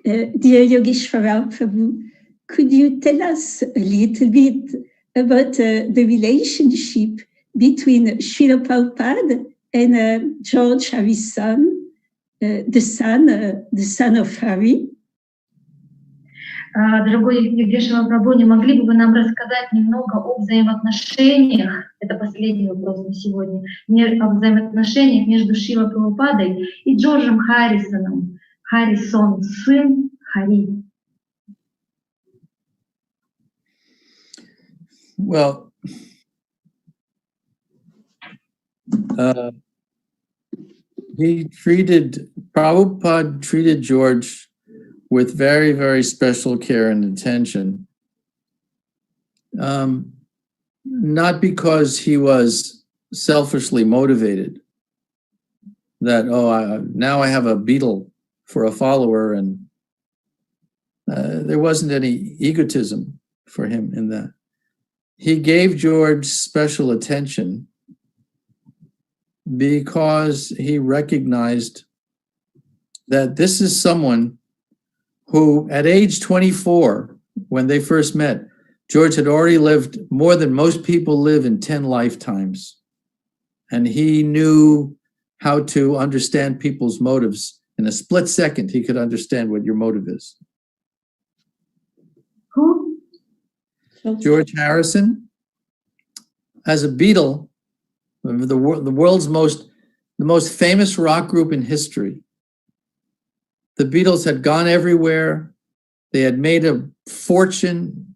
Dear Yogeshwara Prabhu, could you tell us a little bit about the relationship between Srila Prabhupada and George Harrison, the son of Hari? Дорогой Йогешвара Прабху, не могли бы вы нам рассказать немного о взаимоотношениях, это последний вопрос на сегодня, о взаимоотношениях между Шрилой Прабхупадой и Джорджем Харрисоном, Харрисон, сын Хари? Well, Prabhupada treated George with very, very special care and attention. Not because he was selfishly motivated, that, now I have a beetle for a follower, and there wasn't any egotism for him in that. He gave George special attention because he recognized that this is someone who, at age 24, when they first met, George had already lived more than most people live in 10 lifetimes. And he knew how to understand people's motives. In a split second, he could understand what your motive is. Who? George Harrison, as a Beatle, the world's the most famous rock group in history. The Beatles had gone everywhere. They had made a fortune.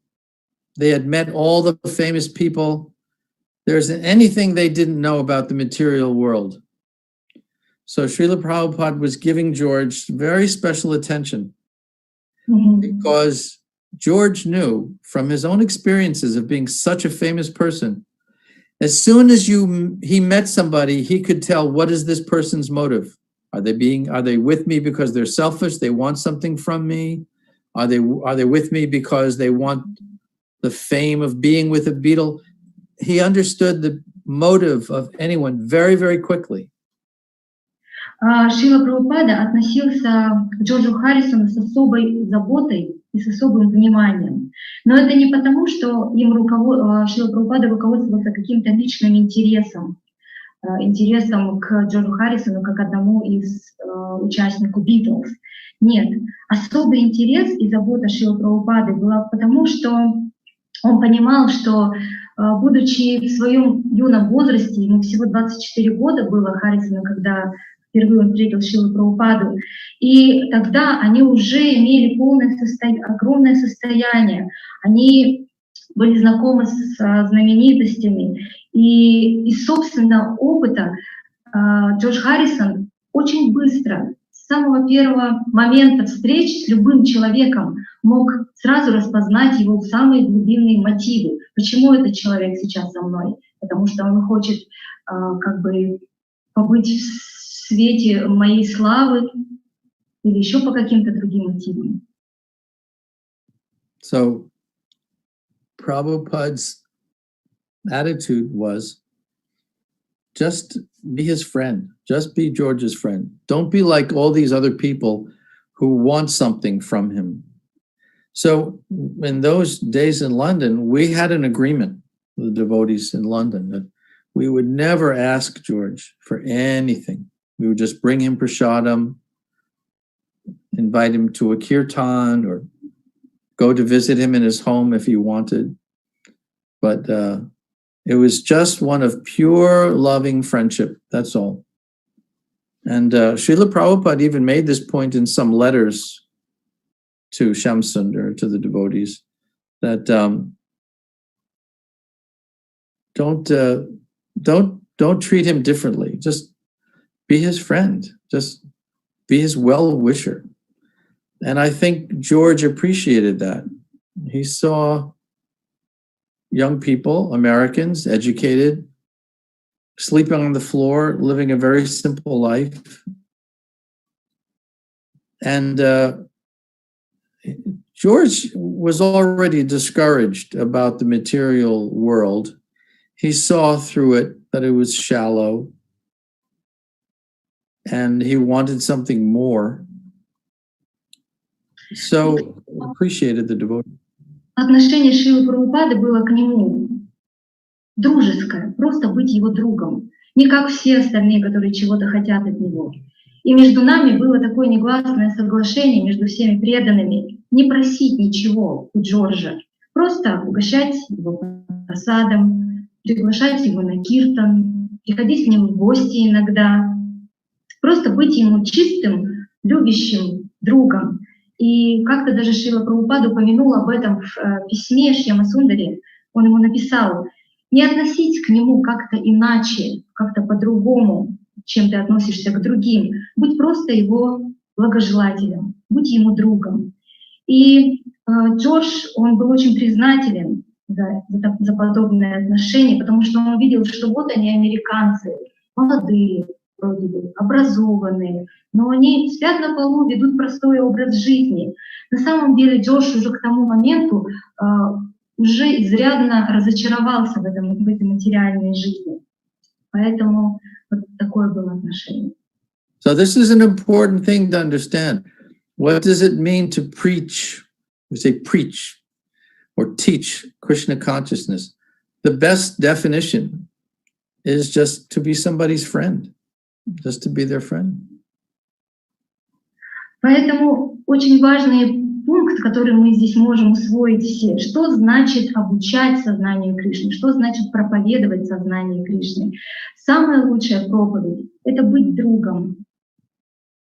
They had met all the famous people. There isn't anything they didn't know about the material world. So Srila Prabhupada was giving George very special attention because George knew from his own experiences of being such a famous person, as soon as he met somebody, he could tell, what is this person's motive? Are they with me because they're selfish? They want something from me? Are they with me because they want the fame of being with a Beatle? He understood the motive of anyone very, very quickly. Шрила Прабхупада относился к Джорджу Харрисону с особой заботой и с особым вниманием. Но это не потому, что Шрила Прабхупада руководствовался каким-то личным интересом к Джорджу Харрисону как одному из участников Битлз. Нет, особый интерес и забота Шрилы Прабхупады была потому, что он понимал, что, будучи в своем юном возрасте, ему всего 24 года было Харрисону, когда впервые он встретил Шрилу Прабхупаду, и тогда они уже имели огромное состояние, они были знакомы с знаменитостями, и из собственного опыта Джордж Харрисон очень быстро, с самого первого момента встреч с любым человеком, мог сразу распознать его самые глубинные мотивы. Почему этот человек сейчас со мной? Потому что он хочет побыть в свете моей славы или еще по каким-то другим мотивам. So Prabhupada's attitude was just be his friend, just be George's friend. Don't be like all these other people who want something from him. So in those days in London, we had an agreement with the devotees in London that we would never ask George for anything. We would just bring him prasadam, invite him to a kirtan, or go to visit him in his home if he wanted. But it was just one of pure loving friendship, that's all. And Srila Prabhupada even made this point in some letters to Shamsundar, to the devotees, that don't treat him differently. Just be his friend. Just be his well-wisher. And I think George appreciated that. He saw young people, Americans, educated, sleeping on the floor, living a very simple life. And George was already discouraged about the material world. He saw through it that it was shallow, and he wanted something more. so appreciated the devotee. Отношение Шрилы Прабхупады было к нему дружеское, просто быть его другом, не как все остальные, которые чего-то хотят от него. И между нами было такое негласное соглашение, между всеми преданными, не просить ничего у Джорджа, просто угощать его просадом, приглашать его на киртан, приходить к нему в гости иногда, просто быть ему чистым, любящим другом. И как-то даже Шрила Прабхупада упомянул об этом в письме Шьяма Сундари. Он ему написал: не относись к нему как-то иначе, как-то по-другому, чем ты относишься к другим. Будь просто его благожелателем, будь ему другом. И Джордж, он был очень признателен за подобные отношения, потому что он видел, что вот они, американцы, молодые, вроде бы, образованные, но они спят на полу, ведут простой образ жизни. На самом деле Джордж уже к тому моменту уже изрядно разочаровался в этой материальной жизни. Поэтому вот такое было отношение. So this is an important thing to understand. What does it mean to preach? We say preach or teach Krishna consciousness. The best definition is just to be somebody's friend, just to be their friend. Поэтому очень важный пункт, который мы здесь можем усвоить все. Что значит обучать сознанию Кришны? Что значит проповедовать сознание Кришны? Самая лучшая проповедь — это быть другом,